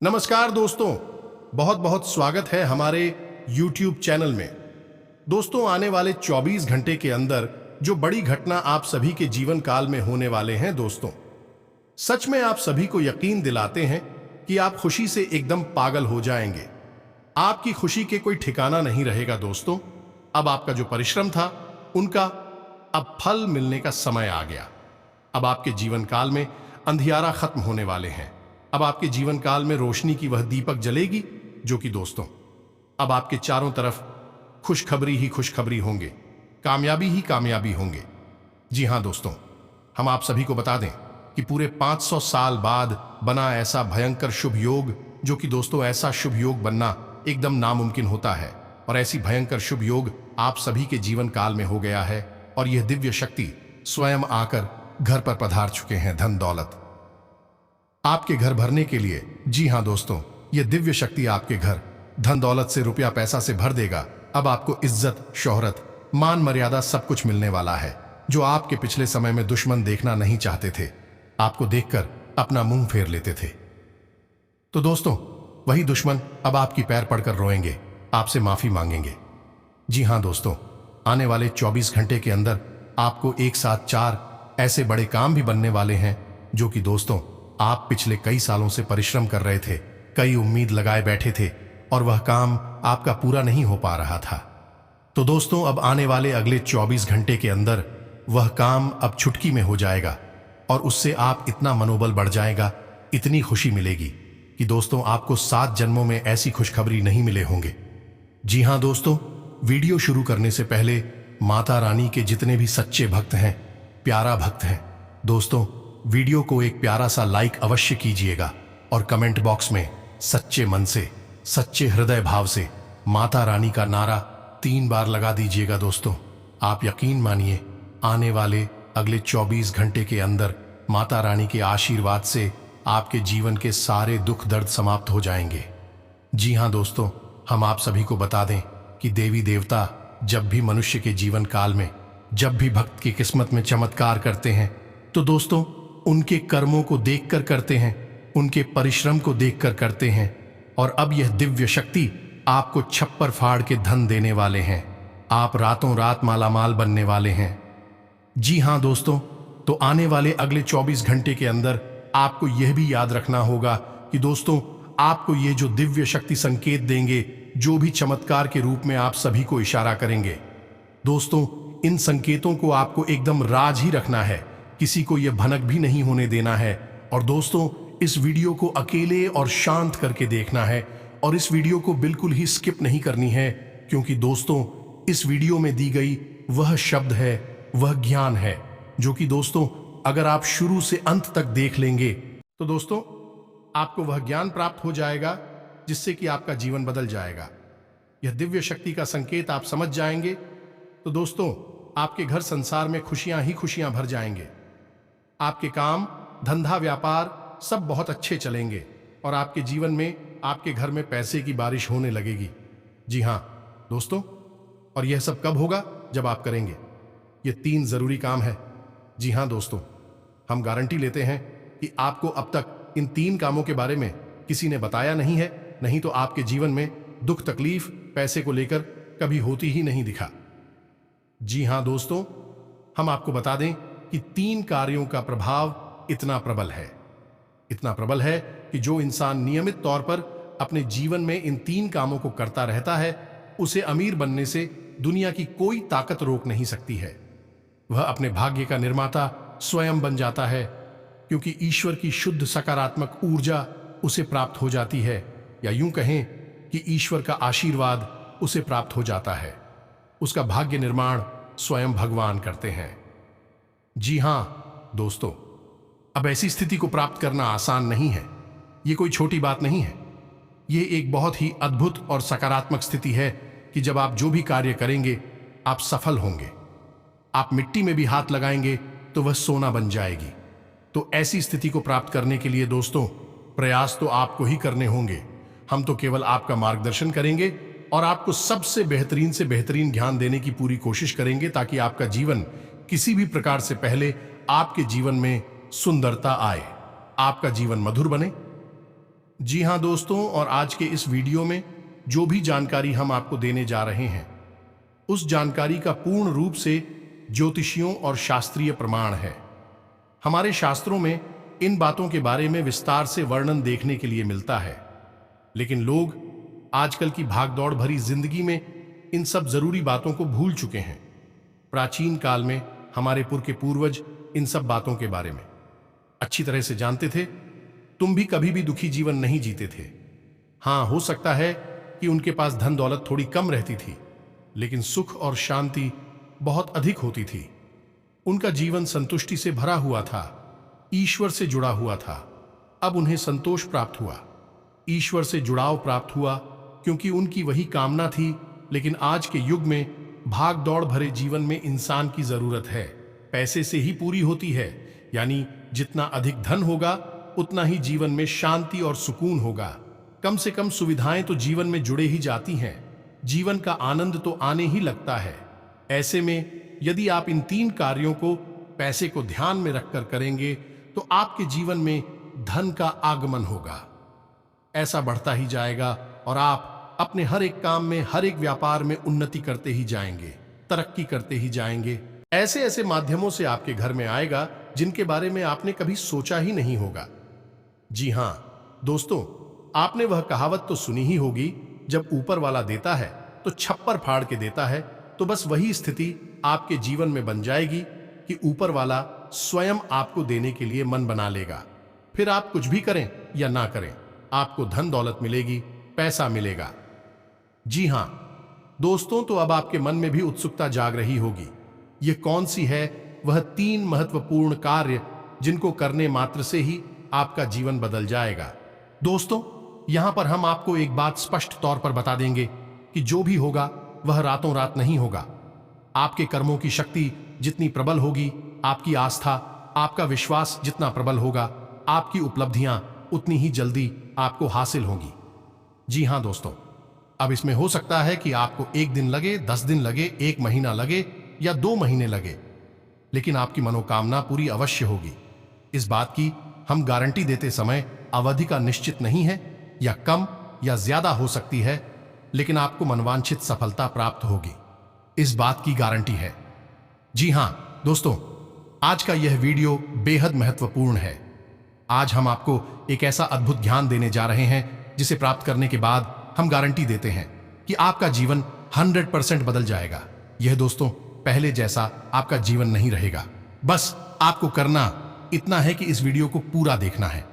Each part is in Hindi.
नमस्कार दोस्तों, बहुत बहुत स्वागत है हमारे YouTube चैनल में। दोस्तों, आने वाले 24 घंटे के अंदर जो बड़ी घटना आप सभी के जीवन काल में होने वाले हैं दोस्तों, सच में आप सभी को यकीन दिलाते हैं कि आप खुशी से एकदम पागल हो जाएंगे। आपकी खुशी के कोई ठिकाना नहीं रहेगा दोस्तों। अब आपका जो परिश्रम था उनका अब फल मिलने का समय आ गया। अब आपके जीवन काल में अंधियारा खत्म होने वाले हैं। अब आपके जीवन काल में रोशनी की वह दीपक जलेगी जो कि दोस्तों अब आपके चारों तरफ खुशखबरी ही खुशखबरी होंगे, कामयाबी ही कामयाबी होंगे। जी हां दोस्तों, हम आप सभी को बता दें कि पूरे 500 साल बाद बना ऐसा भयंकर शुभ योग, जो कि दोस्तों ऐसा शुभ योग बनना एकदम नामुमकिन होता है, और ऐसी भयंकर शुभ योग आप सभी के जीवन काल में हो गया है। और यह दिव्य शक्ति स्वयं आकर घर पर पधार चुके हैं, धन दौलत आपके घर भरने के लिए। जी हां दोस्तों, यह दिव्य शक्ति आपके घर धन दौलत से, रुपया पैसा से भर देगा। अब आपको इज्जत, शोहरत, मान मर्यादा सब कुछ मिलने वाला है, जो आपके पिछले समय में दुश्मन देखना नहीं चाहते थे, आपको देखकर अपना मुंह फेर लेते थे। तो दोस्तों, वही दुश्मन अब आपकी पैर पड़कर रोएंगे, आपसे माफी मांगेंगे। जी हां दोस्तों, आने वाले 24 घंटे के अंदर आपको एक साथ 4 ऐसे बड़े काम भी बनने वाले हैं, जो कि दोस्तों आप पिछले कई सालों से परिश्रम कर रहे थे, कई उम्मीद लगाए बैठे थे, और वह काम आपका पूरा नहीं हो पा रहा था। तो दोस्तों, अब आने वाले अगले 24 घंटे के अंदर वह काम अब चुटकी में हो जाएगा, और उससे आप इतना मनोबल बढ़ जाएगा, इतनी खुशी मिलेगी कि दोस्तों आपको 7 जन्मों में ऐसी खुशखबरी नहीं मिले होंगे। जी हां दोस्तों, वीडियो शुरू करने से पहले माता रानी के जितने भी सच्चे भक्त हैं, प्यारा भक्त हैं, दोस्तों वीडियो को एक प्यारा सा लाइक अवश्य कीजिएगा, और कमेंट बॉक्स में सच्चे मन से, सच्चे हृदय भाव से माता रानी का नारा 3 बार लगा दीजिएगा। दोस्तों, आप यकीन मानिए, आने वाले अगले 24 घंटे के अंदर माता रानी के आशीर्वाद से आपके जीवन के सारे दुख दर्द समाप्त हो जाएंगे। जी हां दोस्तों, हम आप सभी को बता दें कि देवी देवता जब भी मनुष्य के जीवन काल में, जब भी भक्त की किस्मत में चमत्कार करते हैं, तो दोस्तों उनके कर्मों को देखकर करते हैं, उनके परिश्रम को देखकर करते हैं। और अब यह दिव्य शक्ति आपको छप्पर फाड़ के धन देने वाले हैं। आप रातों रात मालामाल बनने वाले हैं। जी हां दोस्तों, तो आने वाले अगले 24 घंटे के अंदर आपको यह भी याद रखना होगा कि दोस्तों आपको ये जो दिव्य शक्ति संकेत देंगे, जो भी चमत्कार के रूप में आप सभी को इशारा करेंगे, दोस्तों इन संकेतों को आपको एकदम राज ही रखना है, किसी को यह भनक भी नहीं होने देना है। और दोस्तों इस वीडियो को अकेले और शांत करके देखना है, और इस वीडियो को बिल्कुल ही स्किप नहीं करनी है, क्योंकि दोस्तों इस वीडियो में दी गई वह शब्द है, वह ज्ञान है, जो कि दोस्तों अगर आप शुरू से अंत तक देख लेंगे तो दोस्तों आपको वह ज्ञान प्राप्त हो जाएगा, जिससे कि आपका जीवन बदल जाएगा। यह दिव्य शक्ति का संकेत आप समझ जाएंगे तो दोस्तों आपके घर संसार में खुशियां ही खुशियां भर जाएंगे। आपके काम, धंधा, व्यापार सब बहुत अच्छे चलेंगे, और आपके जीवन में, आपके घर में पैसे की बारिश होने लगेगी। जी हां दोस्तों, और यह सब कब होगा? जब आप करेंगे ये 3 जरूरी काम है। जी हां दोस्तों, हम गारंटी लेते हैं कि आपको अब तक इन 3 कामों के बारे में किसी ने बताया नहीं है, नहीं तो आपके जीवन में दुख तकलीफ पैसे को लेकर कभी होती ही नहीं दिखा। जी हां दोस्तों, हम आपको बता दें कि 3 कार्यों का प्रभाव इतना प्रबल है, इतना प्रबल है कि जो इंसान नियमित तौर पर अपने जीवन में इन 3 कामों को करता रहता है, उसे अमीर बनने से दुनिया की कोई ताकत रोक नहीं सकती है। वह अपने भाग्य का निर्माता स्वयं बन जाता है, क्योंकि ईश्वर की शुद्ध सकारात्मक ऊर्जा उसे प्राप्त हो जाती है, या यूं कहें कि ईश्वर का आशीर्वाद उसे प्राप्त हो जाता है। उसका भाग्य निर्माण स्वयं भगवान करते हैं। जी हां दोस्तों, अब ऐसी स्थिति को प्राप्त करना आसान नहीं है। यह कोई छोटी बात नहीं है। यह एक बहुत ही अद्भुत और सकारात्मक स्थिति है कि जब आप जो भी कार्य करेंगे आप सफल होंगे। आप मिट्टी में भी हाथ लगाएंगे तो वह सोना बन जाएगी। तो ऐसी स्थिति को प्राप्त करने के लिए दोस्तों प्रयास तो आपको ही करने होंगे। हम तो केवल आपका मार्गदर्शन करेंगे, और आपको सबसे बेहतरीन से बेहतरीन ज्ञान देने की पूरी कोशिश करेंगे, ताकि आपका जीवन किसी भी प्रकार से पहले आपके जीवन में सुंदरता आए, आपका जीवन मधुर बने। जी हाँ दोस्तों, और आज के इस वीडियो में जो भी जानकारी हम आपको देने जा रहे हैं उस जानकारी का पूर्ण रूप से ज्योतिषियों और शास्त्रीय प्रमाण है। हमारे शास्त्रों में इन बातों के बारे में विस्तार से वर्णन देखने के लिए मिलता है, लेकिन लोग आजकल की भागदौड़ भरी जिंदगी में इन सब जरूरी बातों को भूल चुके हैं। प्राचीन काल में हमारे के पूर्वज इन सब बातों के बारे में अच्छी तरह से जानते थे। तुम भी कभी भी दुखी जीवन नहीं जीते थे। हाँ, हो सकता है कि उनके पास धन दौलत थोड़ी कम रहती थी, लेकिन सुख और शांति बहुत अधिक होती थी। उनका जीवन संतुष्टि से भरा हुआ था, ईश्वर से जुड़ा हुआ था। अब उन्हें संतोष प्राप्त हुआ, ईश्वर से जुड़ाव प्राप्त हुआ, क्योंकि उनकी वही कामना थी। लेकिन आज के युग में भाग दौड़ भरे जीवन में इंसान की जरूरत है पैसे से ही पूरी होती है। यानी जितना अधिक धन होगा उतना ही जीवन में शांति और सुकून होगा। कम से कम सुविधाएं तो जीवन में जुड़े ही जाती हैं, जीवन का आनंद तो आने ही लगता है। ऐसे में यदि आप इन 3 कार्यों को पैसे को ध्यान में रखकर करेंगे तो आपके जीवन में धन का आगमन होगा, ऐसा बढ़ता ही जाएगा और आप अपने हर एक काम में, हर एक व्यापार में उन्नति करते ही जाएंगे, तरक्की करते ही जाएंगे। ऐसे ऐसे माध्यमों से आपके घर में आएगा जिनके बारे में आपने कभी सोचा ही नहीं होगा। जी हाँ दोस्तों, आपने वह कहावत तो सुनी ही होगी, जब ऊपर वाला देता है तो छप्पर फाड़ के देता है। तो बस वही स्थिति आपके जीवन में बन जाएगी कि ऊपर वाला स्वयं आपको देने के लिए मन बना लेगा। फिर आप कुछ भी करें या ना करें, आपको धन दौलत मिलेगी, पैसा मिलेगा। जी हाँ दोस्तों, तो अब आपके मन में भी उत्सुकता जाग रही होगी, ये कौन सी है वह 3 महत्वपूर्ण कार्य जिनको करने मात्र से ही आपका जीवन बदल जाएगा। दोस्तों, यहां पर हम आपको एक बात स्पष्ट तौर पर बता देंगे कि जो भी होगा वह रातों रात नहीं होगा। आपके कर्मों की शक्ति जितनी प्रबल होगी, आपकी आस्था, आपका विश्वास जितना प्रबल होगा, आपकी उपलब्धियां उतनी ही जल्दी आपको हासिल होंगी। जी हां दोस्तों, अब इसमें हो सकता है कि आपको 1 दिन लगे, 10 दिन लगे, 1 महीना लगे या 2 महीने लगे, लेकिन आपकी मनोकामना पूरी अवश्य होगी। इस बात की हम गारंटी देते समय अवधि का निश्चित नहीं है, या कम या ज्यादा हो सकती है, लेकिन आपको मनवांछित सफलता प्राप्त होगी, इस बात की गारंटी है। जी हां दोस्तों, आज का यह वीडियो बेहद महत्वपूर्ण है। आज हम आपको एक ऐसा अद्भुत ज्ञान देने जा रहे हैं जिसे प्राप्त करने के बाद हम गारंटी देते हैं कि आपका जीवन 100% बदल जाएगा। यह दोस्तों पहले जैसा आपका जीवन नहीं रहेगा। बस आपको करना इतना है कि इस वीडियो को पूरा देखना है,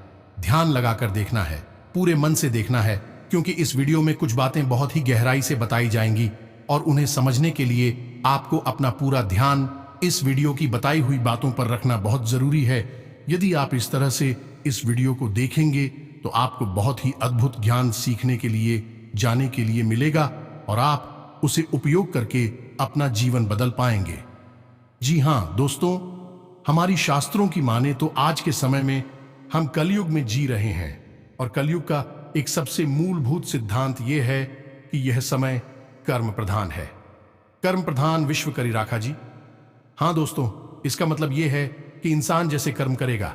ध्यान लगाकर देखना है, पूरे मन से देखना है, क्योंकि इस वीडियो में कुछ बातें बहुत ही गहराई से बताई जाएंगी और उन्हें समझने के लिए आपको अपना पूरा ध्यान इस वीडियो की बताई हुई बातों पर रखना बहुत जरूरी है। यदि आप इस तरह से इस वीडियो को देखेंगे तो आपको बहुत ही अद्भुत ज्ञान सीखने के लिए, जाने के लिए मिलेगा और आप उसे उपयोग करके अपना जीवन बदल पाएंगे। जी हां दोस्तों, हमारी शास्त्रों की माने तो आज के समय में हम कलयुग में जी रहे हैं और कलयुग का एक सबसे मूलभूत सिद्धांत यह है कि यह समय कर्म प्रधान है। कर्म प्रधान विश्व करी राखा जी। हां दोस्तों, इसका मतलब यह है कि इंसान जैसे कर्म करेगा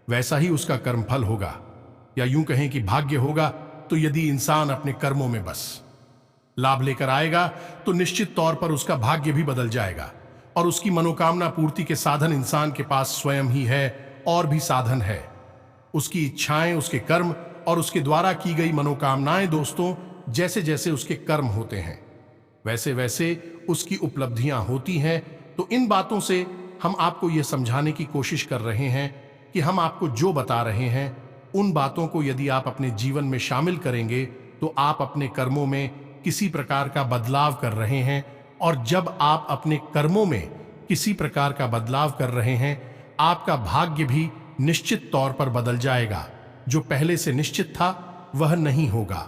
वैसा ही उसका कर्म फल होगा, या यूं कहें कि भाग्य होगा। तो यदि इंसान अपने कर्मों में बस लाभ लेकर आएगा तो निश्चित तौर पर उसका भाग्य भी बदल जाएगा और उसकी मनोकामना पूर्ति के साधन इंसान के पास स्वयं ही है और भी साधन है। उसकी इच्छाएं, उसके कर्म और उसके द्वारा की गई मनोकामनाएं दोस्तों, जैसे जैसे उसके कर्म होते हैं वैसे वैसे उसकी उपलब्धियां होती हैं। तो इन बातों से हम आपको यह समझाने की कोशिश कर रहे हैं कि हम आपको जो बता रहे हैं उन बातों को यदि आप अपने जीवन में शामिल करेंगे तो आप अपने कर्मों में किसी प्रकार का बदलाव कर रहे हैं, और जब आप अपने कर्मों में किसी प्रकार का बदलाव कर रहे हैं, आपका भाग्य भी निश्चित तौर पर बदल जाएगा। जो पहले से निश्चित था वह नहीं होगा,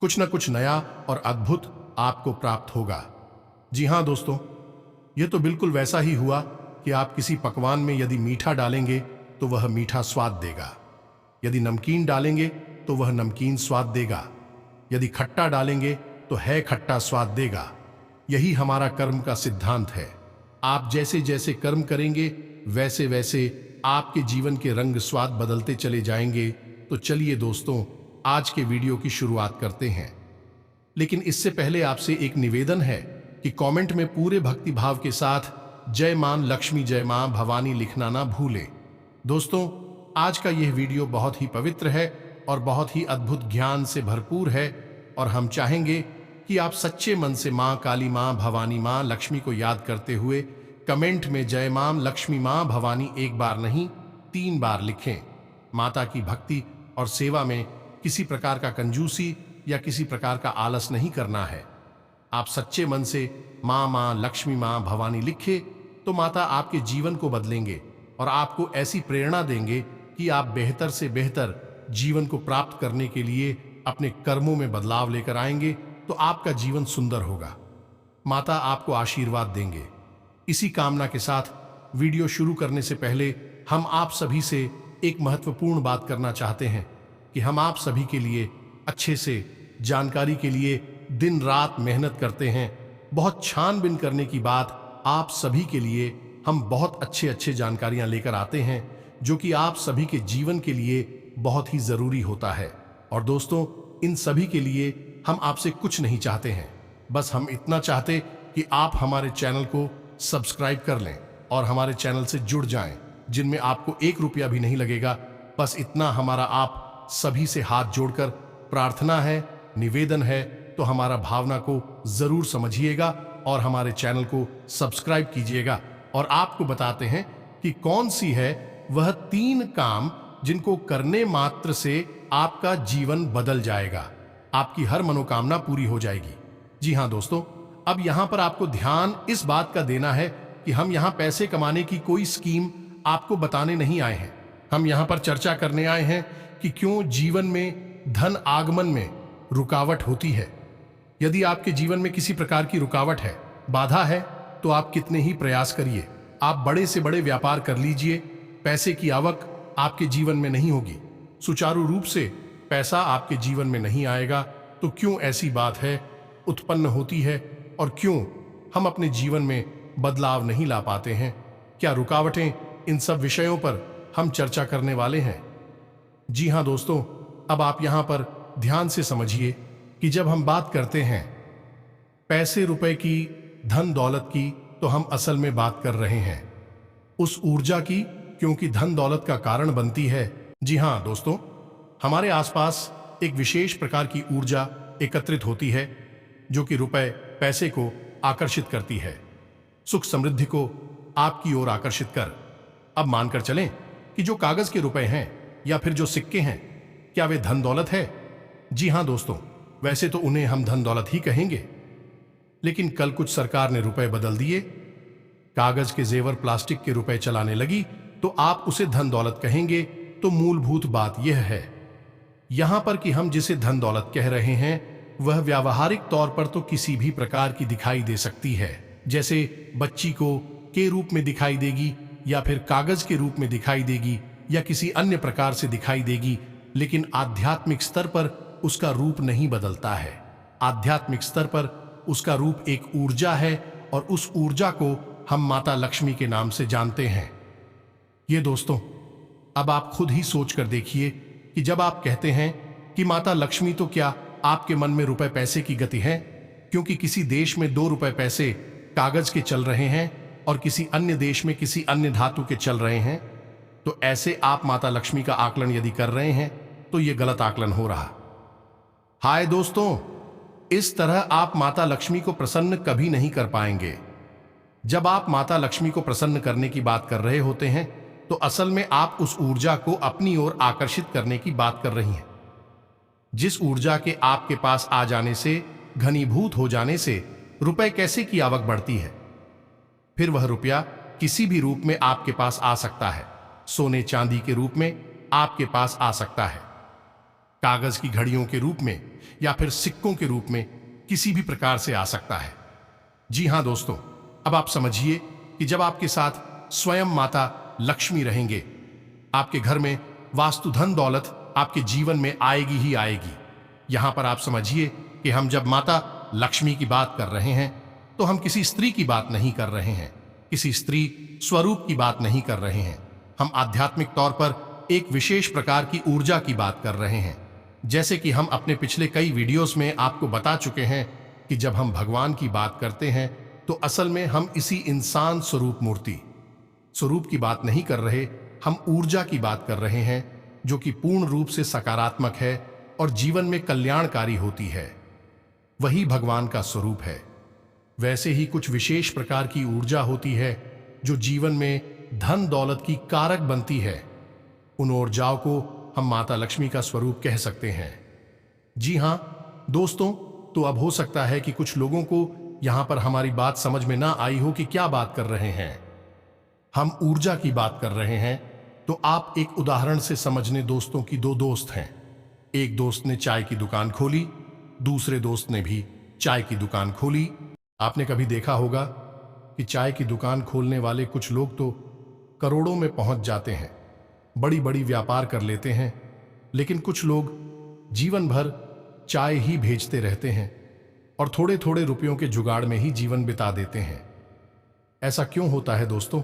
कुछ न कुछ नया और अद्भुत आपको प्राप्त होगा। जी हां दोस्तों, यह तो बिल्कुल वैसा ही हुआ कि आप किसी पकवान में यदि मीठा डालेंगे तो वह मीठा स्वाद देगा, यदि नमकीन डालेंगे तो वह नमकीन स्वाद देगा, यदि खट्टा डालेंगे तो है खट्टा स्वाद देगा। यही हमारा कर्म का सिद्धांत है। आप जैसे जैसे कर्म करेंगे वैसे वैसे आपके जीवन के रंग स्वाद बदलते चले जाएंगे। तो चलिए दोस्तों, आज के वीडियो की शुरुआत करते हैं। लेकिन इससे पहले आपसे एक निवेदन है कि कमेंट में पूरे भक्तिभाव के साथ जय मां लक्ष्मी जय मां भवानी लिखना ना भूलें। दोस्तों, आज का यह वीडियो बहुत ही पवित्र है और बहुत ही अद्भुत ज्ञान से भरपूर है और हम चाहेंगे कि आप सच्चे मन से मां काली, मां भवानी, मां लक्ष्मी को याद करते हुए कमेंट में जय मां लक्ष्मी मां भवानी एक बार नहीं 3 बार लिखें। माता की भक्ति और सेवा में किसी प्रकार का कंजूसी या किसी प्रकार का आलस नहीं करना है। आप सच्चे मन से मां मां लक्ष्मी मां भवानी लिखे तो माता आपके जीवन को बदलेंगे और आपको ऐसी प्रेरणा देंगे कि आप बेहतर से बेहतर जीवन को प्राप्त करने के लिए अपने कर्मों में बदलाव लेकर आएंगे तो आपका जीवन सुंदर होगा। माता आपको आशीर्वाद देंगे। इसी कामना के साथ वीडियो शुरू करने से पहले हम आप सभी से एक महत्वपूर्ण बात करना चाहते हैं कि हम आप सभी के लिए अच्छे से जानकारी के लिए दिन रात मेहनत करते हैं। बहुत छानबीन करने की बात आप सभी के लिए हम बहुत अच्छे जानकारियां लेकर आते हैं जो कि आप सभी के जीवन के लिए बहुत ही जरूरी होता है। और दोस्तों, इन सभी के लिए हम आपसे कुछ नहीं चाहते हैं, बस हम इतना चाहते कि आप हमारे चैनल को सब्सक्राइब कर लें और हमारे चैनल से जुड़ जाएं, जिनमें आपको 1 रुपया भी नहीं लगेगा। बस इतना हमारा आप सभी से हाथ जोड़कर प्रार्थना है, निवेदन है, तो हमारा भावना को जरूर समझिएगा और हमारे चैनल को सब्सक्राइब कीजिएगा। और आपको बताते हैं कि कौन सी है वह 3 काम जिनको करने मात्र से आपका जीवन बदल जाएगा, आपकी हर मनोकामना पूरी हो जाएगी। जी हां दोस्तों, अब यहां पर आपको ध्यान इस बात का देना है कि हम यहां पैसे कमाने की कोई स्कीम आपको बताने नहीं आए हैं। हम यहां पर चर्चा करने आए हैं कि क्यों जीवन में धन आगमन में रुकावट होती है। यदि आपके जीवन में किसी प्रकार की रुकावट है, बाधा है, तो आप कितने ही प्रयास करिए, आप बड़े से बड़े व्यापार कर लीजिए, पैसे की आवक आपके जीवन में नहीं होगी, सुचारू रूप से पैसा आपके जीवन में नहीं आएगा। तो क्यों ऐसी बात है उत्पन्न होती है और क्यों हम अपने जीवन में बदलाव नहीं ला पाते हैं? क्या रुकावटें? इन सब विषयों पर हम चर्चा करने वाले हैं। जी हां दोस्तों, अब आप यहां पर ध्यान से समझिए कि जब हम बात करते हैं पैसे रुपए की, धन दौलत की, तो हम असल में बात कर रहे हैं उस ऊर्जा की, क्योंकि धन दौलत का कारण बनती है। जी हां दोस्तों, हमारे आसपास एक विशेष प्रकार की ऊर्जा एकत्रित होती है जो कि रुपए पैसे को आकर्षित करती है, सुख समृद्धि को आपकी ओर आकर्षित कर। अब मानकर चलें कि जो कागज के रुपए हैं या फिर जो सिक्के हैं, क्या वे धन दौलत है? जी हां दोस्तों, वैसे तो उन्हें हम धन दौलत ही कहेंगे, लेकिन कल कुछ सरकार ने रुपए बदल दिए, कागज के जेवर प्लास्टिक के रुपए चलाने लगी, तो आप उसे धन दौलत कहेंगे। तो मूलभूत बात यह है यहां पर कि हम जिसे धन दौलत कह रहे हैं वह व्यावहारिक तौर पर तो किसी भी प्रकार की दिखाई दे सकती है, जैसे बच्ची को के रूप में दिखाई देगी या फिर कागज के रूप में दिखाई देगी या किसी अन्य प्रकार से दिखाई देगी, लेकिन आध्यात्मिक स्तर पर उसका रूप नहीं बदलता है। आध्यात्मिक स्तर पर उसका रूप एक ऊर्जा है और उस ऊर्जा को हम माता लक्ष्मी के नाम से जानते हैं। ये दोस्तों, अब आप खुद ही सोच कर देखिए कि जब आप कहते हैं कि माता लक्ष्मी, तो क्या आपके मन में रुपए पैसे की गति है? क्योंकि किसी देश में 2 रुपए पैसे कागज के चल रहे हैं और किसी अन्य देश में किसी अन्य धातु के चल रहे हैं, तो ऐसे आप माता लक्ष्मी का आकलन यदि कर रहे हैं तो यह गलत आकलन हो रहा। हाय दोस्तों, इस तरह आप माता लक्ष्मी को प्रसन्न कभी नहीं कर पाएंगे। जब आप माता लक्ष्मी को प्रसन्न करने की बात कर रहे होते हैं तो असल में आप उस ऊर्जा को अपनी ओर आकर्षित करने की बात कर रही हैं, जिस ऊर्जा के आपके पास आ जाने से, घनीभूत हो जाने से रुपए कैसे की आवक बढ़ती है। फिर वह रुपया किसी भी रूप में आपके पास आ सकता है, सोने चांदी के रूप में आपके पास आ सकता है, कागज की घड़ियों के रूप में या फिर सिक्कों के रूप में किसी भी प्रकार से आ सकता है। जी हां दोस्तों, अब आप समझिए कि जब आपके साथ स्वयं माता लक्ष्मी रहेंगे, आपके घर में वास्तु धन दौलत आपके जीवन में आएगी ही आएगी। यहां पर आप समझिए कि हम जब माता लक्ष्मी की बात कर रहे हैं तो हम किसी स्त्री की बात नहीं कर रहे हैं, किसी स्त्री स्वरूप की बात नहीं कर रहे हैं। हम आध्यात्मिक तौर पर एक विशेष प्रकार की ऊर्जा की बात कर रहे हैं। जैसे कि हम अपने पिछले कई वीडियोस में आपको बता चुके हैं कि जब हम भगवान की बात करते हैं तो असल में हम इसी इंसान स्वरूप मूर्ति स्वरूप की बात नहीं कर रहे, हम ऊर्जा की बात कर रहे हैं जो कि पूर्ण रूप से सकारात्मक है और जीवन में कल्याणकारी होती है। वही भगवान का स्वरूप है। वैसे ही कुछ विशेष प्रकार की ऊर्जा होती है जो जीवन में धन दौलत की कारक बनती है। उन ऊर्जाओं को हम माता लक्ष्मी का स्वरूप कह सकते हैं। जी हां दोस्तों, तो अब हो सकता है कि कुछ लोगों को यहां पर हमारी बात समझ में ना आई हो कि क्या बात कर रहे हैं। हम ऊर्जा की बात कर रहे हैं, तो आप एक उदाहरण से समझने दोस्तों की दो दोस्त हैं। एक दोस्त ने चाय की दुकान खोली, दूसरे दोस्त ने भी चाय की दुकान खोली। आपने कभी देखा होगा कि चाय की दुकान खोलने वाले कुछ लोग तो करोड़ों में पहुंच जाते हैं, बड़ी बड़ी व्यापार कर लेते हैं, लेकिन कुछ लोग जीवन भर चाय ही भेजते रहते हैं और थोड़े थोड़े रुपयों के जुगाड़ में ही जीवन बिता देते हैं। ऐसा क्यों होता है दोस्तों?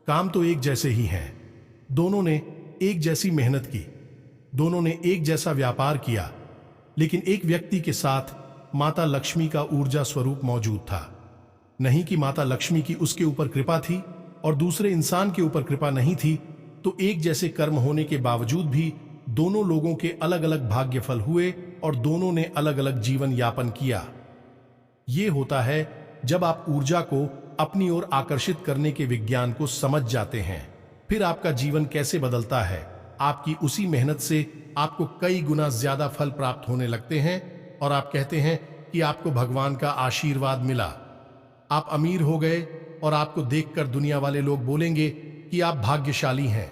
काम तो एक जैसे ही हैं, दोनों ने एक जैसी मेहनत की, दोनों ने एक जैसा व्यापार किया, लेकिन एक व्यक्ति के साथ माता लक्ष्मी का ऊर्जा स्वरूप मौजूद था। नहीं कि माता लक्ष्मी की उसके ऊपर कृपा थी और दूसरे इंसान के ऊपर कृपा नहीं थी, तो एक जैसे कर्म होने के बावजूद भी दोनों लोगों के अलग अलग भाग्यफल हुए और दोनों ने अलग अलग जीवन यापन किया। यह होता है जब आप ऊर्जा को अपनी ओर आकर्षित करने के विज्ञान को समझ जाते हैं। फिर आपका जीवन कैसे बदलता है, आपकी उसी मेहनत से आपको कई गुना ज्यादा फल प्राप्त होने लगते हैं और आप कहते हैं कि आपको भगवान का आशीर्वाद मिला, आप अमीर हो गए और आपको देखकर दुनिया वाले लोग बोलेंगे कि आप भाग्यशाली हैं।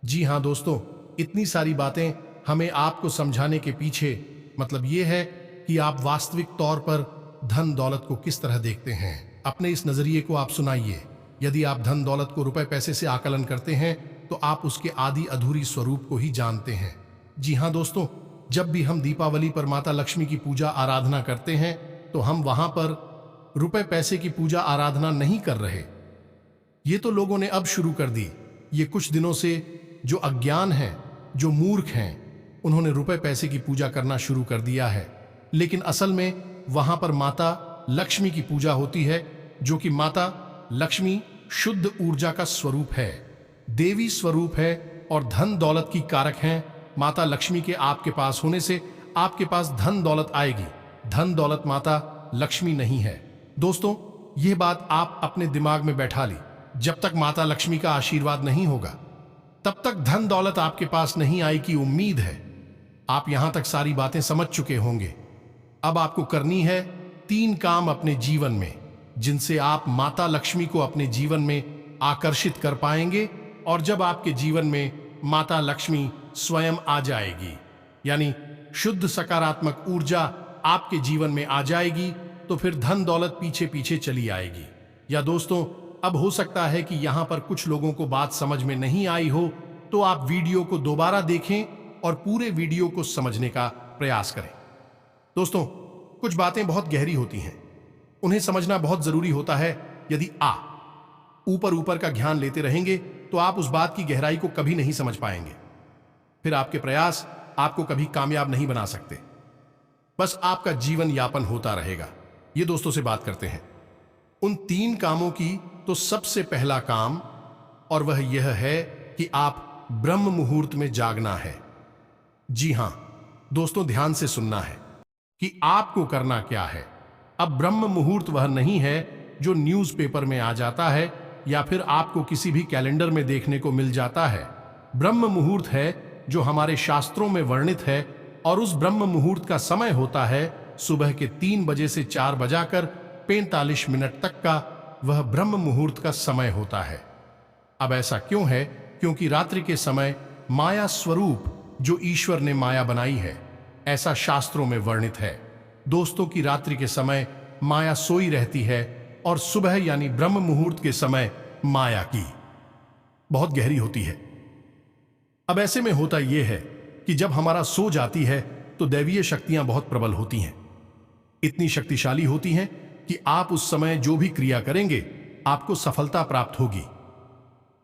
जी हां दोस्तों, इतनी सारी बातें हमें आपको समझाने के पीछे मतलब ये है कि आप वास्तविक तौर पर धन दौलत को किस तरह देखते हैं। अपने इस नजरिए को आप सुनाइए। यदि आप धन दौलत को रुपए पैसे से आकलन करते हैं तो आप उसके आदि अधूरी स्वरूप को ही जानते हैं। जी हां दोस्तों, जब भी हम दीपावली पर माता लक्ष्मी की पूजा आराधना करते हैं तो हम वहां पर रुपए पैसे की पूजा आराधना नहीं कर रहे। ये तो लोगों ने अब शुरू कर दी। ये कुछ दिनों से जो अज्ञान है, जो मूर्ख हैं, उन्होंने रुपए पैसे की पूजा करना शुरू कर दिया है। लेकिन असल में वहां पर माता लक्ष्मी की पूजा होती है, जो कि माता लक्ष्मी शुद्ध ऊर्जा का स्वरूप है, देवी स्वरूप है और धन दौलत की कारक हैं। माता लक्ष्मी के आपके पास होने से आपके पास धन दौलत आएगी। धन दौलत माता लक्ष्मी नहीं है। दोस्तों, यह बात आप अपने दिमाग में बैठा ली। जब तक माता लक्ष्मी का आशीर्वाद नहीं होगा तब तक धन दौलत आपके पास नहीं आई की उम्मीद है। आप यहां तक सारी बातें समझ चुके होंगे। अब आपको करनी है 3 काम अपने जीवन में, जिनसे आप माता लक्ष्मी को अपने जीवन में आकर्षित कर पाएंगे। और जब आपके जीवन में माता लक्ष्मी स्वयं आ जाएगी, यानी शुद्ध सकारात्मक ऊर्जा आपके जीवन में आ जाएगी, तो फिर धन दौलत पीछे पीछे चली आएगी। या दोस्तों, अब हो सकता है कि यहां पर कुछ लोगों को बात समझ में नहीं आई हो, तो आप वीडियो को दोबारा देखें और पूरे वीडियो को समझने का प्रयास करें। दोस्तों, कुछ बातें बहुत गहरी होती हैं, उन्हें समझना बहुत जरूरी होता है। यदि ऊपर ऊपर का ध्यान लेते रहेंगे तो आप उस बात की गहराई को कभी नहीं समझ पाएंगे। फिर आपके प्रयास आपको कभी कामयाब नहीं बना सकते, बस आपका जीवन यापन होता रहेगा। ये दोस्तों से बात करते हैं उन 3 कामों की। तो सबसे पहला काम, और वह यह है कि आप ब्रह्म मुहूर्त में जागना है। जी हां दोस्तों, ध्यान से सुनना है कि आपको करना क्या है। अब ब्रह्म मुहूर्त वह नहीं है जो न्यूज़पेपर में आ जाता है या फिर आपको किसी भी कैलेंडर में देखने को मिल जाता है। ब्रह्म मुहूर्त है जो हमारे शास्त्रों में वर्णित है, और उस ब्रह्म मुहूर्त का समय होता है सुबह के 3 बजे से 4 बजाकर 45 मिनट तक का। वह ब्रह्म मुहूर्त का समय होता है। अब ऐसा क्यों है? क्योंकि रात्रि के समय माया स्वरूप जो ईश्वर ने माया बनाई है, ऐसा शास्त्रों में वर्णित है। दोस्तों की रात्रि के समय माया सोई रहती है और सुबह यानी ब्रह्म मुहूर्त के समय माया की बहुत गहरी होती है। अब ऐसे में होता यह है कि जब हमारा सो जाती है तो दैवीय शक्तियां बहुत प्रबल होती हैं, इतनी शक्तिशाली होती हैं कि आप उस समय जो भी क्रिया करेंगे आपको सफलता प्राप्त होगी।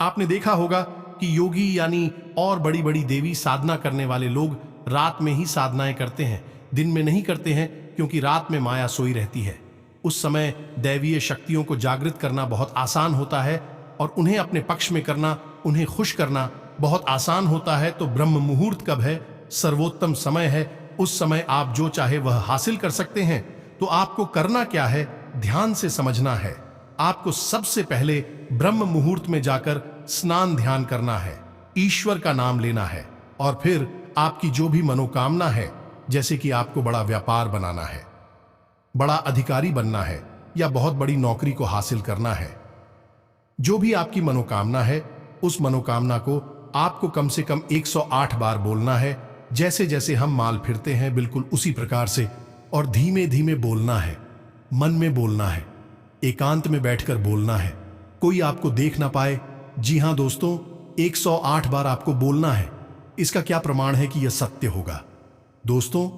आपने देखा होगा कि योगी यानी और बड़ी बड़ी देवी साधना करने वाले लोग रात में ही साधनाएं करते हैं, दिन में नहीं करते हैं, क्योंकि रात में माया सोई रहती है। उस समय दैवीय शक्तियों को जागृत करना बहुत आसान होता है और उन्हें अपने पक्ष में करना, उन्हें खुश करना बहुत आसान होता है। तो ब्रह्म मुहूर्त कब है? सर्वोत्तम समय है। उस समय आप जो चाहे वह हासिल कर सकते हैं। तो आपको करना क्या है? ध्यान से समझना है। आपको सबसे पहले ब्रह्म मुहूर्त में जाकर स्नान ध्यान करना है, ईश्वर का नाम लेना है और फिर आपकी जो भी मनोकामना है, जैसे कि आपको बड़ा व्यापार बनाना है, बड़ा अधिकारी बनना है या बहुत बड़ी नौकरी को हासिल करना है, जो भी आपकी मनोकामना है, उस मनोकामना को आपको कम से कम 108 बार बोलना है। जैसे जैसे हम माल फिरते हैं, बिल्कुल उसी प्रकार से, और धीमे धीमे बोलना है, मन में बोलना है, एकांत में बैठकर बोलना है, कोई आपको देख ना पाए। जी हां दोस्तों, 108 बार आपको बोलना है। इसका क्या प्रमाण है कि यह सत्य होगा? दोस्तों,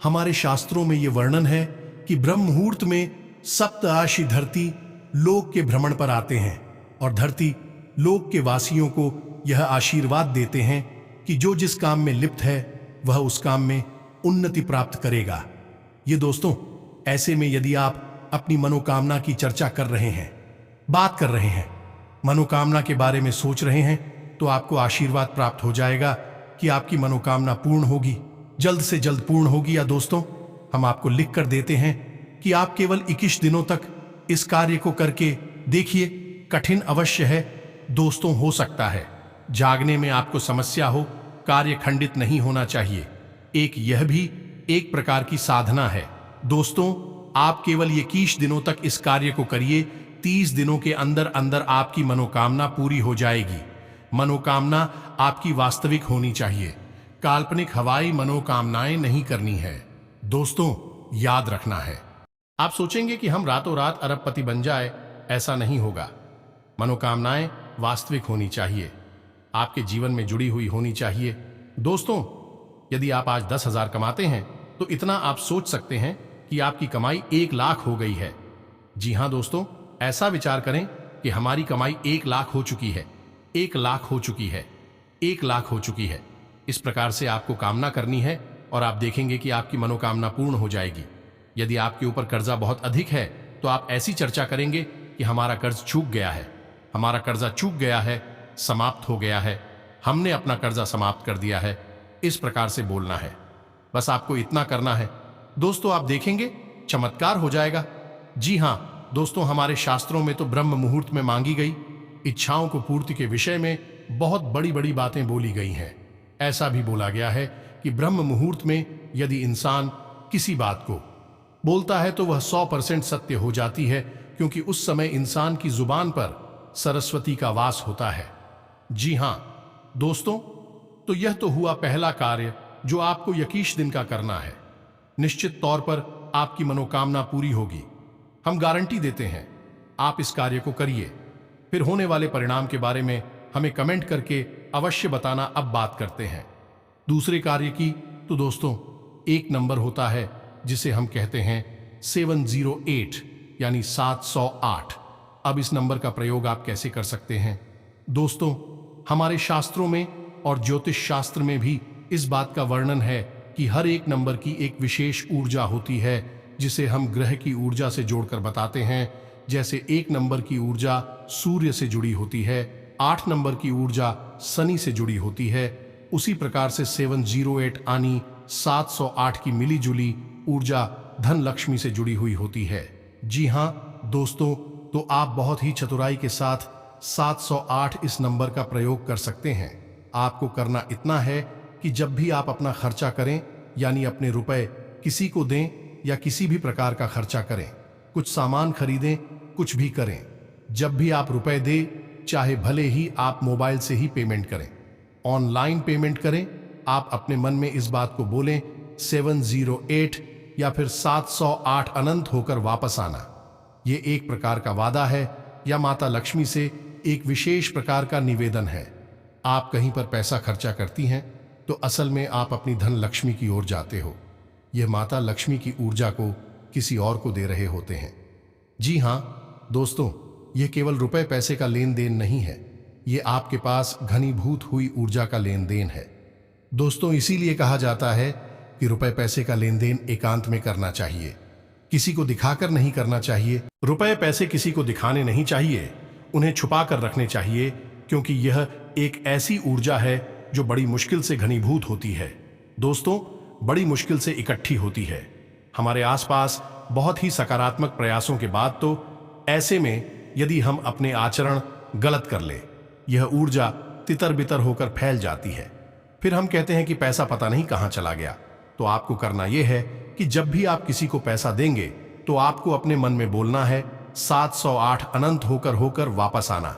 हमारे शास्त्रों में यह वर्णन है कि ब्रह्म मुहूर्त में सप्तआशी धरती लोक के भ्रमण पर आते हैं और धरती लोक के वासियों को यह आशीर्वाद देते हैं कि जो जिस काम में लिप्त है वह उस काम में उन्नति प्राप्त करेगा। ये दोस्तों, ऐसे में यदि आप अपनी मनोकामना की चर्चा कर रहे हैं, बात कर रहे हैं, मनोकामना के बारे में सोच रहे हैं, तो आपको आशीर्वाद प्राप्त हो जाएगा कि आपकी मनोकामना पूर्ण होगी, जल्द से जल्द पूर्ण होगी। या दोस्तों, हम आपको लिख कर देते हैं कि आप केवल 21 दिनों तक इस कार्य को करके देखिए। कठिन अवश्य है दोस्तों, हो सकता है जागने में आपको समस्या हो, कार्य खंडित नहीं होना चाहिए। यह भी एक प्रकार की साधना है। दोस्तों, आप केवल 21 दिनों तक इस कार्य को करिए। 30 दिनों के अंदर अंदर आपकी मनोकामना पूरी हो जाएगी। मनोकामना आपकी वास्तविक होनी चाहिए, काल्पनिक हवाई मनोकामनाएं नहीं करनी है। दोस्तों, याद रखना है। आप सोचेंगे कि हम रातों रात अरबपति बन जाए, ऐसा नहीं होगा। मनोकामनाएं वास्तविक होनी चाहिए, आपके जीवन में जुड़ी हुई होनी चाहिए। दोस्तों, यदि आप आज 10,000 कमाते हैं तो इतना आप सोच सकते हैं कि आपकी कमाई 1 लाख हो गई है। जी हां दोस्तों, ऐसा विचार करें कि हमारी कमाई 1 लाख हो चुकी है, 1 लाख हो चुकी है, 1 लाख हो चुकी है। इस प्रकार से आपको कामना करनी है और आप देखेंगे कि आपकी मनोकामना पूर्ण हो जाएगी। यदि आपके ऊपर कर्जा बहुत अधिक है तो आप ऐसी चर्चा करेंगे कि हमारा कर्ज चूक गया है, हमारा कर्जा चूक गया है, समाप्त हो गया है, हमने अपना कर्जा समाप्त कर दिया है। इस प्रकार से बोलना है। बस आपको इतना करना है दोस्तों, आप देखेंगे चमत्कार हो जाएगा। जी हां दोस्तों, हमारे शास्त्रों में तो ब्रह्म मुहूर्त में मांगी गई इच्छाओं को पूर्ति के विषय में बहुत बड़ी बड़ी बातें बोली गई हैं। ऐसा भी बोला गया है कि ब्रह्म मुहूर्त में यदि इंसान किसी बात को बोलता है तो वह 100% सत्य हो जाती है, क्योंकि उस समय इंसान की जुबान पर सरस्वती का वास होता है। जी हां दोस्तों, तो यह तो हुआ पहला कार्य जो आपको 21 दिन का करना है। निश्चित तौर पर आपकी मनोकामना पूरी होगी, हम गारंटी देते हैं। आप इस कार्य को करिए, फिर होने वाले परिणाम के बारे में हमें कमेंट करके अवश्य बताना। अब बात करते हैं दूसरे कार्य की। तो दोस्तों, एक नंबर होता है जिसे हम कहते हैं 708 यानी 708। अब इस नंबर का प्रयोग आप कैसे कर सकते हैं? दोस्तों, हमारे शास्त्रों में और ज्योतिष शास्त्र में भी इस बात का वर्णन है कि हर एक नंबर की एक विशेष ऊर्जा होती है, जिसे हम ग्रह की ऊर्जा से जोड़कर बताते हैं। जैसे 1 नंबर की ऊर्जा सूर्य से जुड़ी होती है, 8 नंबर की ऊर्जा शनि से जुड़ी होती है, उसी प्रकार से 708 यानी 708 की मिली जुली ऊर्जा धन लक्ष्मी से जुड़ी हुई होती है। जी हां दोस्तों, तो आप बहुत ही चतुराई के साथ 708 इस नंबर का प्रयोग कर सकते हैं। आपको करना इतना है कि जब भी आप अपना खर्चा करें, यानी अपने रुपए किसी को दें या किसी भी प्रकार का खर्चा करें, कुछ सामान खरीदें, कुछ भी करें, जब भी आप रुपए दें, चाहे भले ही आप मोबाइल से ही पेमेंट करें, ऑनलाइन पेमेंट करें, आप अपने मन में इस बात को बोलें 708 या फिर 708 अनंत होकर वापस आना। ये एक प्रकार का वादा है या माता लक्ष्मी से एक विशेष प्रकार का निवेदन है। आप कहीं पर पैसा खर्चा करती हैं तो असल में आप अपनी धन लक्ष्मी की ओर जाते हो। यह माता लक्ष्मी की ऊर्जा को किसी और को दे रहे होते हैं। जी हां दोस्तों, यह केवल रुपए पैसे का लेन देन नहीं है, यह आपके पास घनीभूत हुई ऊर्जा का लेन देन है। दोस्तों, इसीलिए कहा जाता है कि रुपए पैसे का लेन देन एकांत में करना चाहिए, किसी को दिखाकर नहीं करना चाहिए। रुपए पैसे किसी को दिखाने नहीं चाहिए, उन्हें छुपा कर रखने चाहिए, क्योंकि यह एक ऐसी ऊर्जा है जो बड़ी मुश्किल से घनीभूत होती है। दोस्तों, बड़ी मुश्किल से इकट्ठी होती है हमारे आसपास बहुत ही सकारात्मक प्रयासों के बाद। तो ऐसे में यदि हम अपने आचरण गलत कर ले, यह ऊर्जा तितर बितर होकर फैल जाती है। फिर हम कहते हैं कि पैसा पता नहीं कहां चला गया। तो आपको करना यह है कि जब भी आप किसी को पैसा देंगे तो आपको अपने मन में बोलना है 708 अनंत होकर होकर वापस आना।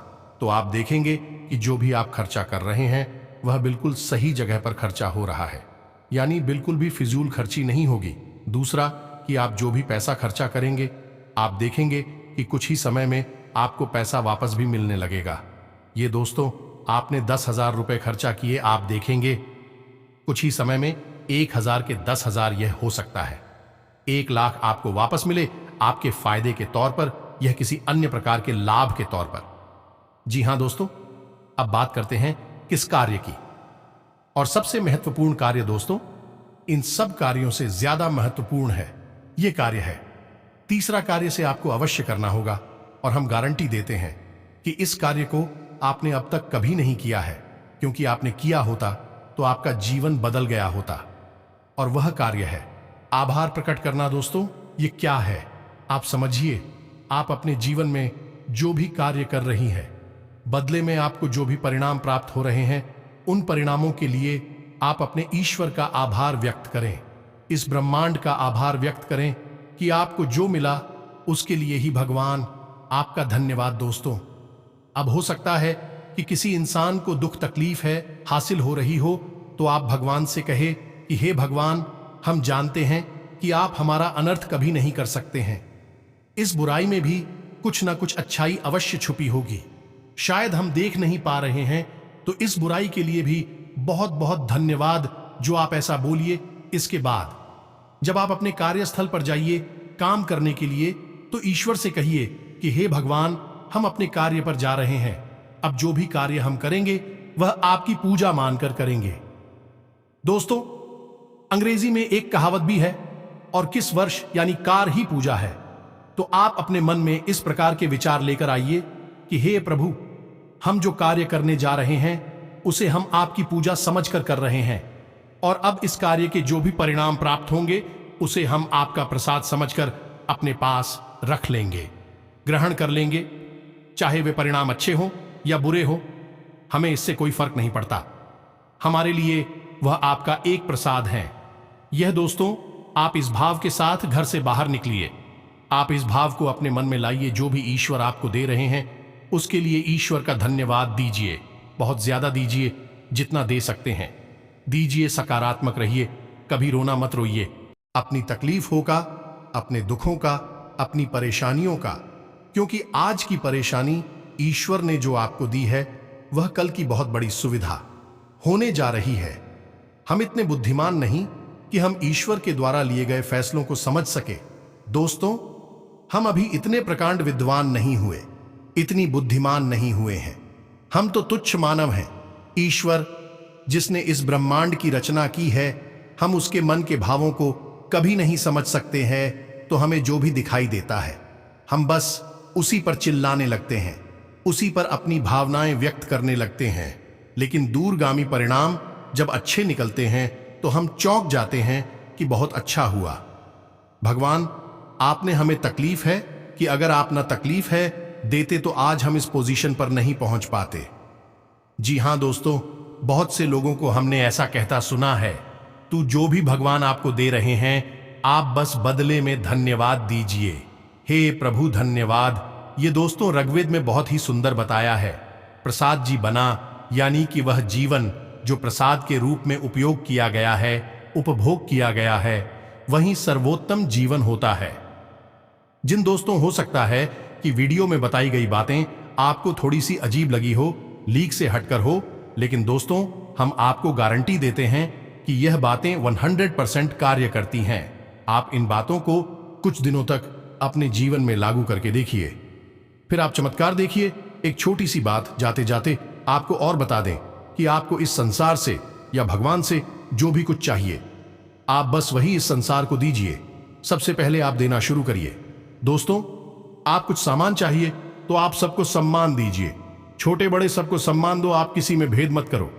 तो आप देखेंगे कि जो भी आप खर्चा कर रहे हैं वह बिल्कुल सही जगह पर खर्चा हो रहा है, यानी बिल्कुल भी फिजूल खर्ची नहीं होगी। दूसरा कि आप जो भी पैसा खर्चा करेंगे, आप देखेंगे कि कुछ ही समय में आपको पैसा वापस भी मिलने लगेगा। ये दोस्तों, आपने 10,000 रुपए खर्चा किए, आप देखेंगे कुछ ही समय में 1,000 के 10,000 यह हो सकता है। 1,00,000 आपको वापस मिले आपके फायदे के तौर पर, यह किसी अन्य प्रकार के लाभ के तौर पर। जी हां दोस्तों, अब बात करते हैं किस कार्य की। और सबसे महत्वपूर्ण कार्य दोस्तों, इन सब कार्यों से ज्यादा महत्वपूर्ण है यह कार्य है। तीसरा कार्य से आपको अवश्य करना होगा, और हम गारंटी देते हैं कि इस कार्य को आपने अब तक कभी नहीं किया है, क्योंकि आपने किया होता तो आपका जीवन बदल गया होता। और वह कार्य है आभार प्रकट करना। दोस्तों, ये क्या है आप समझिए। आप अपने जीवन में जो भी कार्य कर रही हैं, बदले में आपको जो भी परिणाम प्राप्त हो रहे हैं, उन परिणामों के लिए आप अपने ईश्वर का आभार व्यक्त करें, इस ब्रह्मांड का आभार व्यक्त करें कि आपको जो मिला उसके लिए ही भगवान आपका धन्यवाद। दोस्तों, अब हो सकता है कि किसी इंसान को दुख तकलीफ है हासिल हो रही हो, तो आप भगवान से कहे कि हे भगवान, हम जानते हैं कि आप हमारा अनर्थ कभी नहीं कर सकते हैं। इस बुराई में भी कुछ ना कुछ अच्छाई अवश्य छुपी होगी, शायद हम देख नहीं पा रहे हैं। तो इस बुराई के लिए भी बहुत बहुत धन्यवाद जो आप ऐसा बोलिए। इसके बाद जब आप अपने कार्यस्थल पर जाइए काम करने के लिए, तो ईश्वर से कहिए कि हे भगवान, हम अपने कार्य पर जा रहे हैं, अब जो भी कार्य हम करेंगे वह आपकी पूजा मानकर करेंगे। दोस्तों, अंग्रेजी में एक कहावत भी है, और किस वर्ष यानी कार ही पूजा है। तो आप अपने मन में इस प्रकार के विचार लेकर आइए कि हे प्रभु, हम जो कार्य करने जा रहे हैं उसे हम आपकी पूजा समझकर कर रहे हैं, और अब इस कार्य के जो भी परिणाम प्राप्त होंगे उसे हम आपका प्रसाद समझकर अपने पास रख लेंगे, ग्रहण कर लेंगे। चाहे वे परिणाम अच्छे हों या बुरे हों, हमें इससे कोई फर्क नहीं पड़ता। हमारे लिए वह आपका एक प्रसाद है। यह दोस्तों, आप इस भाव के साथ घर से बाहर निकलिए। आप इस भाव को अपने मन में लाइए, जो भी ईश्वर आपको दे रहे हैं उसके लिए ईश्वर का धन्यवाद दीजिए, बहुत ज्यादा दीजिए, जितना दे सकते हैं दीजिए। सकारात्मक रहिए, कभी रोना मत रोइए। अपनी तकलीफों का, अपने दुखों का, अपनी परेशानियों का, क्योंकि आज की परेशानी ईश्वर ने जो आपको दी है वह कल की बहुत बड़ी सुविधा होने जा रही है। हम इतने बुद्धिमान नहीं कि हम ईश्वर के द्वारा लिए गए फैसलों को समझ सके। दोस्तों, हम अभी इतने प्रकांड विद्वान नहीं हुए, इतनी बुद्धिमान नहीं हुए हैं। हम तो तुच्छ मानव हैं। ईश्वर जिसने इस ब्रह्मांड की रचना की है, हम उसके मन के भावों को कभी नहीं समझ सकते हैं। तो हमें जो भी दिखाई देता है हम बस उसी पर चिल्लाने लगते हैं, उसी पर अपनी भावनाएं व्यक्त करने लगते हैं। लेकिन दूरगामी परिणाम जब अच्छे निकलते हैं तो हम चौंक जाते हैं कि बहुत अच्छा हुआ। भगवान, आपने हमें तकलीफ है कि अगर आप ना तकलीफ है देते तो आज हम इस पोजीशन पर नहीं पहुंच पाते। जी हां दोस्तों, बहुत से लोगों को हमने ऐसा कहता सुना है, तू जो भी भगवान आपको दे रहे हैं आप बस बदले में धन्यवाद दीजिए। हे प्रभु धन्यवाद। ये दोस्तों ऋग्वेद में बहुत ही सुंदर बताया है। प्रसाद जी बना, यानी कि वह जीवन जो प्रसाद के रूप में उपयोग किया गया है, उपभोग किया गया है, वही सर्वोत्तम जीवन होता है। जिन दोस्तों हो सकता है कि वीडियो में बताई गई बातें आपको थोड़ी सी अजीब लगी हो, लीक से हटकर हो, लेकिन दोस्तों हम आपको गारंटी देते हैं कि यह बातें 100% कार्य करती हैं। आप इन बातों को कुछ दिनों तक अपने जीवन में लागू करके देखिए, फिर आप चमत्कार देखिए। एक छोटी सी बात जाते जाते आपको और बता दें कि आपको इस संसार से या भगवान से जो भी कुछ चाहिए, आप बस वही इस संसार को दीजिए। सबसे पहले आप देना शुरू करिए। दोस्तों, आप कुछ सामान चाहिए तो आप सबको सम्मान दीजिए। छोटे बड़े सबको सम्मान दो, आप किसी में भेद मत करो।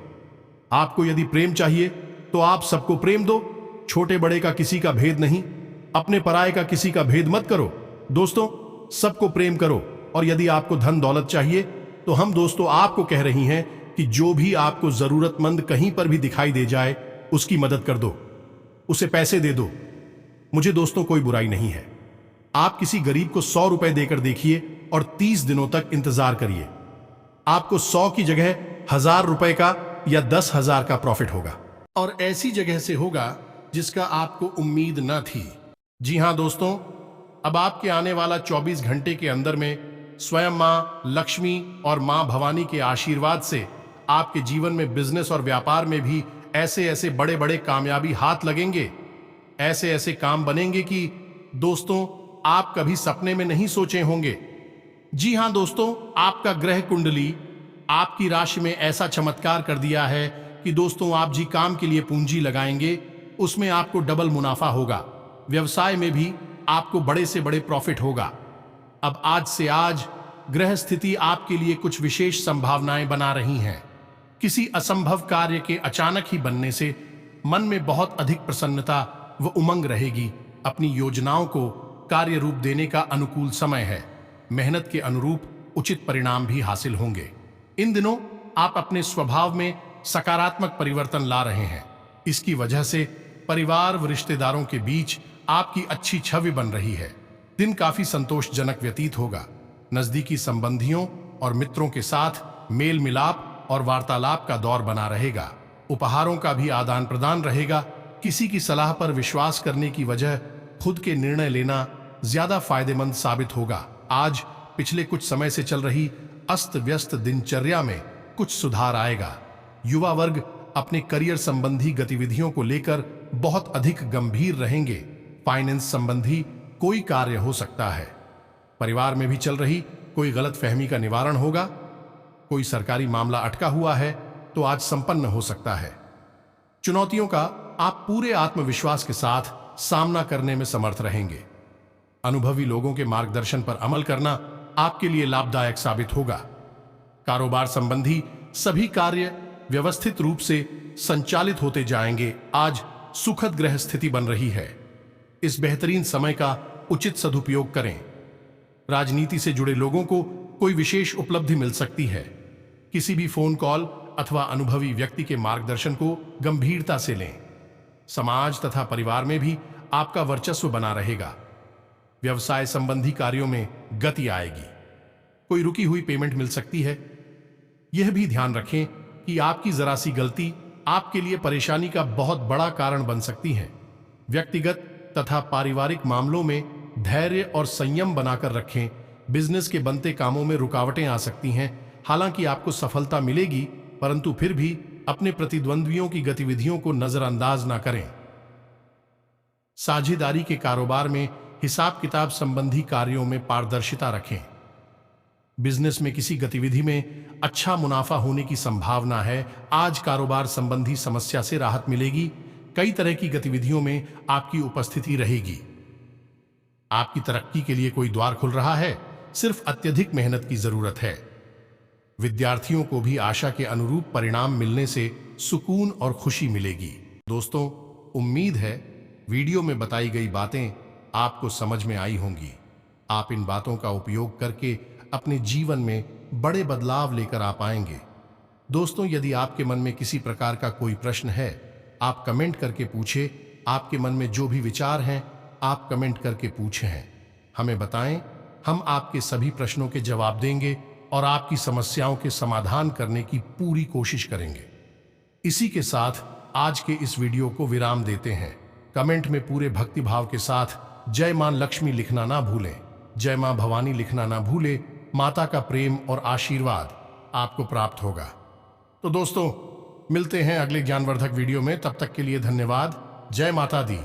आपको यदि प्रेम चाहिए तो आप सबको प्रेम दो। छोटे बड़े का किसी का भेद नहीं, अपने पराये का किसी का भेद मत करो। दोस्तों, सबको प्रेम करो। और यदि आपको धन दौलत चाहिए तो हम दोस्तों आपको कह रही हैं कि जो भी आपको जरूरतमंद कहीं पर भी दिखाई दे जाए उसकी मदद कर दो, उसे पैसे दे दो। मुझे दोस्तों कोई बुराई नहीं है। आप किसी गरीब को 100 रुपए देकर देखिए और 30 दिनों तक इंतजार करिए। आपको 100 की जगह 1000 रुपए का या 10,000 का प्रॉफिट होगा, और ऐसी जगह से होगा जिसका आपको उम्मीद न थी। जी हां दोस्तों, अब आपके आने वाला 24 घंटे के अंदर में स्वयं मां लक्ष्मी और मां भवानी के आशीर्वाद से आपके जीवन में, बिजनेस और व्यापार में भी ऐसे ऐसे बड़े बड़े कामयाबी हाथ लगेंगे। ऐसे ऐसे काम बनेंगे कि दोस्तों आप कभी सपने में नहीं सोचे होंगे। जी हां दोस्तों, आपका ग्रह कुंडली आपकी राशि में ऐसा चमत्कार कर दिया है कि दोस्तों आप जी काम के लिए पूंजी लगाएंगे, उसमें आपको डबल मुनाफा होगा। व्यवसाय में भी आपको बड़े से बड़े प्रॉफिट होगा। अब आज से आज ग्रह स्थिति आपके लिए कुछ विशेष संभावनाएं बना रही हैं। किसी असंभव कार्य के अचानक ही बनने से मन में बहुत अधिक प्रसन्नता व उमंग रहेगी। अपनी योजनाओं को कार्य रूप देने का अनुकूल समय है। मेहनत के अनुरूप उचित परिणाम भी हासिल होंगे। इन दिनों आप अपने स्वभाव में सकारात्मक परिवर्तन ला रहे हैं। इसकी वजह से परिवार व रिश्तेदारों के बीच आपकी अच्छी छवि बन रही है। दिन काफी संतोषजनक व्यतीत होगा। नजदीकी संबंधियों और मित्रों के साथ मेल मिलाप और वार्तालाप का दौर बना रहेगा। उपहारों का भी आदान प्रदान रहेगा। किसी की सलाह पर विश्वास करने की वजह खुद के निर्णय लेना ज्यादा फायदेमंद साबित होगा। आज पिछले कुछ समय से चल रही अस्त व्यस्त दिनचर्या में कुछ सुधार आएगा। युवा वर्ग अपने करियर संबंधी गतिविधियों को लेकर बहुत अधिक गंभीर रहेंगे। फाइनेंस संबंधी कोई कार्य हो सकता है। परिवार में भी चल रही कोई गलतफहमी का निवारण होगा। कोई सरकारी मामला अटका हुआ है तो आज संपन्न हो सकता है। चुनौतियों का आप पूरे आत्मविश्वास के साथ सामना करने में समर्थ रहेंगे। अनुभवी लोगों के मार्गदर्शन पर अमल करना आपके लिए लाभदायक साबित होगा। कारोबार संबंधी सभी कार्य व्यवस्थित रूप से संचालित होते जाएंगे। आज सुखद ग्रह स्थिति बन रही है। इस बेहतरीन समय का उचित सदुपयोग करें। राजनीति से जुड़े लोगों को कोई विशेष उपलब्धि मिल सकती है। किसी भी फोन कॉल अथवा अनुभवी व्यक्ति के मार्गदर्शन को गंभीरता से लें। समाज तथा परिवार में भी आपका वर्चस्व बना रहेगा। व्यवसाय संबंधी कार्यों में गति आएगी। कोई रुकी हुई पेमेंट मिल सकती है। यह भी ध्यान रखें कि आपकी जरा सी गलती आपके लिए परेशानी का बहुत बड़ा कारण बन सकती है। व्यक्तिगत तथा पारिवारिक मामलों में धैर्य और संयम बनाकर रखें। बिजनेस के बनते कामों में रुकावटें आ सकती हैं। हालांकि आपको सफलता मिलेगी, परंतु फिर भी अपने प्रतिद्वंद्वियों की गतिविधियों को नजरअंदाज ना करें। साझेदारी के कारोबार में हिसाब किताब संबंधी कार्यों में पारदर्शिता रखें। बिजनेस में किसी गतिविधि में अच्छा मुनाफा होने की संभावना है। आज कारोबार संबंधी समस्या से राहत मिलेगी। कई तरह की गतिविधियों में आपकी उपस्थिति रहेगी। आपकी तरक्की के लिए कोई द्वार खुल रहा है। सिर्फ अत्यधिक मेहनत की जरूरत है। विद्यार्थियों को भी आशा के अनुरूप परिणाम मिलने से सुकून और खुशी मिलेगी। दोस्तों, उम्मीद है वीडियो में बताई गई बातें आपको समझ में आई होंगी। आप इन बातों का उपयोग करके अपने जीवन में बड़े बदलाव लेकर आ पाएंगे। दोस्तों, यदि आपके मन में किसी प्रकार का कोई प्रश्न है, आप कमेंट करके पूछे। आपके मन में जो भी विचार हैं, आप कमेंट करके पूछे हैं, हमें बताएं। हम आपके सभी प्रश्नों के जवाब देंगे और आपकी समस्याओं के समाधान करने की पूरी कोशिश करेंगे। इसी के साथ आज के इस वीडियो को विराम देते हैं। कमेंट में पूरे भक्ति भाव के साथ जय मां लक्ष्मी लिखना ना भूलें। जय मां भवानी लिखना ना भूलें। माता का प्रेम और आशीर्वाद आपको प्राप्त होगा। तो दोस्तों, मिलते हैं अगले ज्ञानवर्धक वीडियो में। तब तक के लिए धन्यवाद। जय माता दी।